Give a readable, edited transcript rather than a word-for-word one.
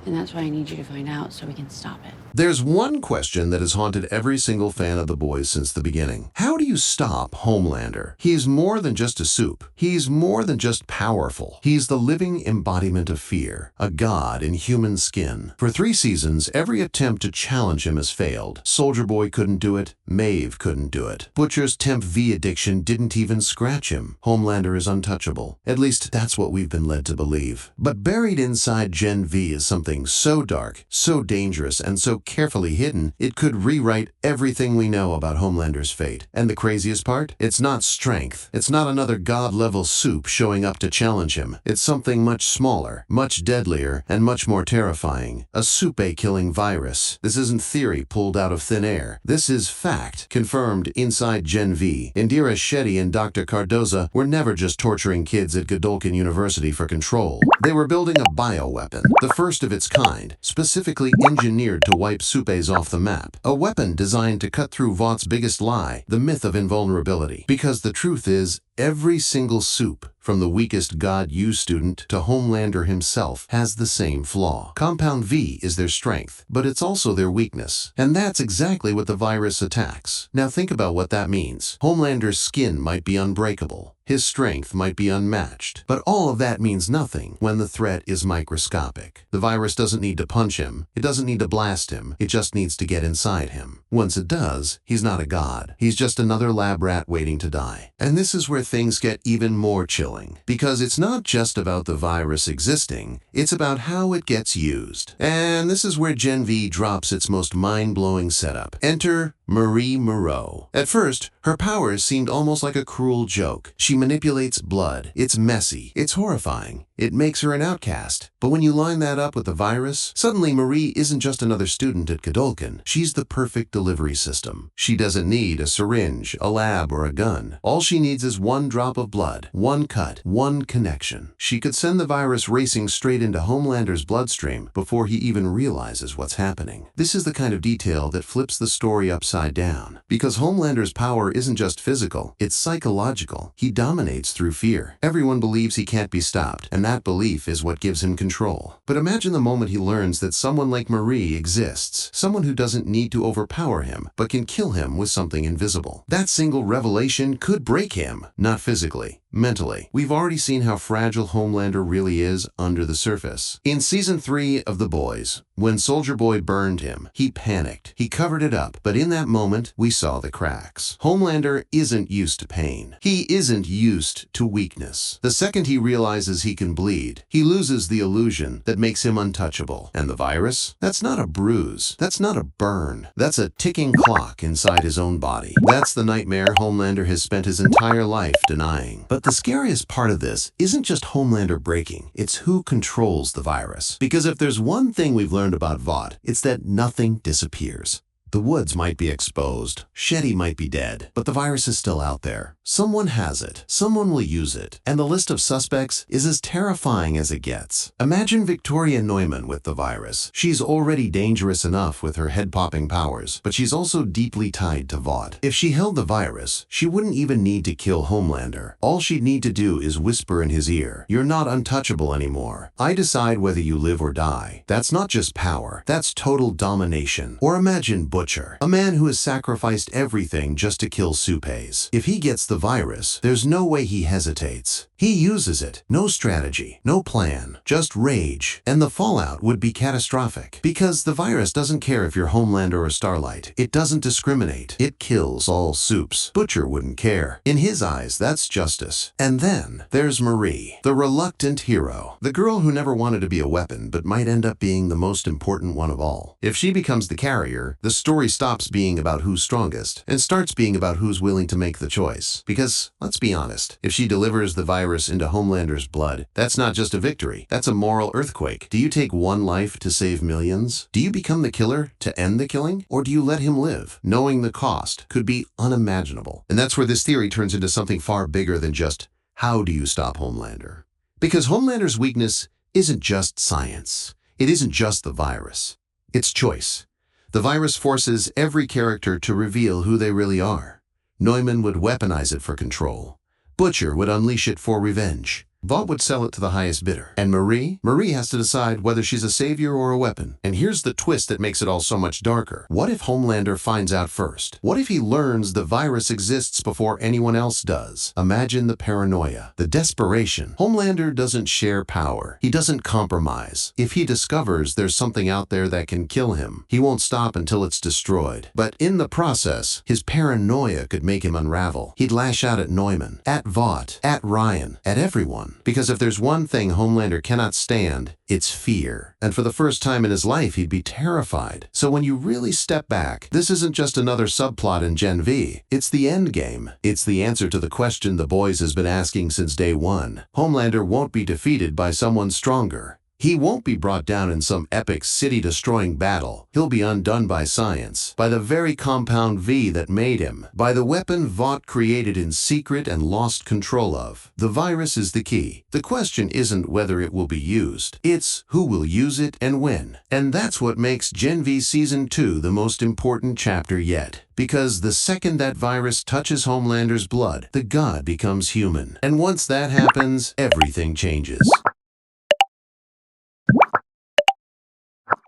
And that's why I need you to find out so we can stop it. There's one question that has haunted every single fan of The Boys since the beginning. How do you stop Homelander? He's more than just a soup. He's more than just powerful. He's the living embodiment of fear, a god in human skin. For 3 seasons, every attempt to challenge him has failed. Soldier Boy couldn't do it. Maeve couldn't do it. Butcher's Temp V addiction didn't even scratch him. Homelander is untouchable. At least that's what we've been led to believe. But buried inside Gen V is something so dark, so dangerous, and so carefully hidden, it could rewrite everything we know about Homelander's fate. And the craziest part? It's not strength. It's not another god-level soup showing up to challenge him. It's something much smaller, much deadlier, and much more terrifying. A soup-killing virus. This isn't theory pulled out of thin air. This is fact, confirmed inside Gen V. Indira Shetty and Dr. Cardoza were never just torturing kids at Godolkin University for control. They were building a bioweapon, the first of its kind, specifically engineered to wipe Supes off the map. A weapon designed to cut through Vought's biggest lie, the myth of invulnerability. Because the truth is, every single soup, from the weakest God U student to Homelander himself, has the same flaw. Compound V is their strength, but it's also their weakness. And that's exactly what the virus attacks. Now think about what that means. Homelander's skin might be unbreakable. His strength might be unmatched. But all of that means nothing when the threat is microscopic. The virus doesn't need to punch him. It doesn't need to blast him. It just needs to get inside him. Once it does, he's not a god. He's just another lab rat waiting to die. And this is where things get even more chilling. Because it's not just about the virus existing, it's about how it gets used. And this is where Gen V drops its most mind-blowing setup. Enter Marie Moreau. At first, her powers seemed almost like a cruel joke. She manipulates blood. It's messy. It's horrifying. It makes her an outcast. But when you line that up with the virus, suddenly Marie isn't just another student at Godolkin. She's the perfect delivery system. She doesn't need a syringe, a lab, or a gun. All she needs is one drop of blood, one cut, one connection. She could send the virus racing straight into Homelander's bloodstream before he even realizes what's happening. This is the kind of detail that flips the story upside down. Because Homelander's power isn't just physical, it's psychological. He dominates through fear. Everyone believes he can't be stopped, and that belief is what gives him control. But imagine the moment he learns that someone like Marie exists, someone who doesn't need to overpower him, but can kill him with something invisible. That single revelation could break him, not physically, mentally. We've already seen how fragile Homelander really is under the surface. In Season 3 of The Boys, when Soldier Boy burned him, he panicked. He covered it up, but in that moment, we saw the cracks. Homelander isn't used to pain. He isn't used to weakness. The second he realizes he can bleed, he loses the illusion that makes him untouchable. And the virus? That's not a bruise. That's not a burn. That's a ticking clock inside his own body. That's the nightmare Homelander has spent his entire life denying. But the scariest part of this isn't just Homelander breaking, it's who controls the virus. Because if there's one thing we've learned about Vought, it's that nothing disappears. The woods might be exposed, Shetty might be dead, but the virus is still out there. Someone has it, someone will use it, and the list of suspects is as terrifying as it gets. Imagine Victoria Neumann with the virus. She's already dangerous enough with her head-popping powers, but she's also deeply tied to Vought. If she held the virus, she wouldn't even need to kill Homelander. All she'd need to do is whisper in his ear, "You're not untouchable anymore. I decide whether you live or die." That's not just power, that's total domination. Or imagine Butcher, a man who has sacrificed everything just to kill Supes. If he gets the virus, there's no way he hesitates. He uses it. No strategy, no plan, just rage. And the fallout would be catastrophic. Because the virus doesn't care if you're Homelander or Starlight. It doesn't discriminate. It kills all soups. Butcher wouldn't care. In his eyes, that's justice. And then there's Marie, the reluctant hero. The girl who never wanted to be a weapon, but might end up being the most important one of all. If she becomes the carrier, the story stops being about who's strongest and starts being about who's willing to make the choice. Because, let's be honest, if she delivers the virus into Homelander's blood, that's not just a victory, that's a moral earthquake. Do you take one life to save millions? Do you become the killer to end the killing? Or do you let him live, knowing the cost could be unimaginable? And that's where this theory turns into something far bigger than just, how do you stop Homelander? Because Homelander's weakness isn't just science. It isn't just the virus. It's choice. The virus forces every character to reveal who they really are. Neumann would weaponize it for control. Butcher would unleash it for revenge. Vought would sell it to the highest bidder. And Marie? Marie has to decide whether she's a savior or a weapon. And here's the twist that makes it all so much darker. What if Homelander finds out first? What if he learns the virus exists before anyone else does? Imagine the paranoia, the desperation. Homelander doesn't share power. He doesn't compromise. If he discovers there's something out there that can kill him, he won't stop until it's destroyed. But in the process, his paranoia could make him unravel. He'd lash out at Neumann, at Vought, at Ryan, at everyone. Because if there's one thing Homelander cannot stand, it's fear. And for the first time in his life, he'd be terrified. So when you really step back, this isn't just another subplot in Gen V. It's the end game. It's the answer to the question the boys has been asking since day one. Homelander won't be defeated by someone stronger. He won't be brought down in some epic city-destroying battle. He'll be undone by science, by the very compound V that made him, by the weapon Vought created in secret and lost control of. The virus is the key. The question isn't whether it will be used. It's who will use it and when. And that's what makes Gen V Season 2 the most important chapter yet. Because the second that virus touches Homelander's blood, the god becomes human. And once that happens, everything changes.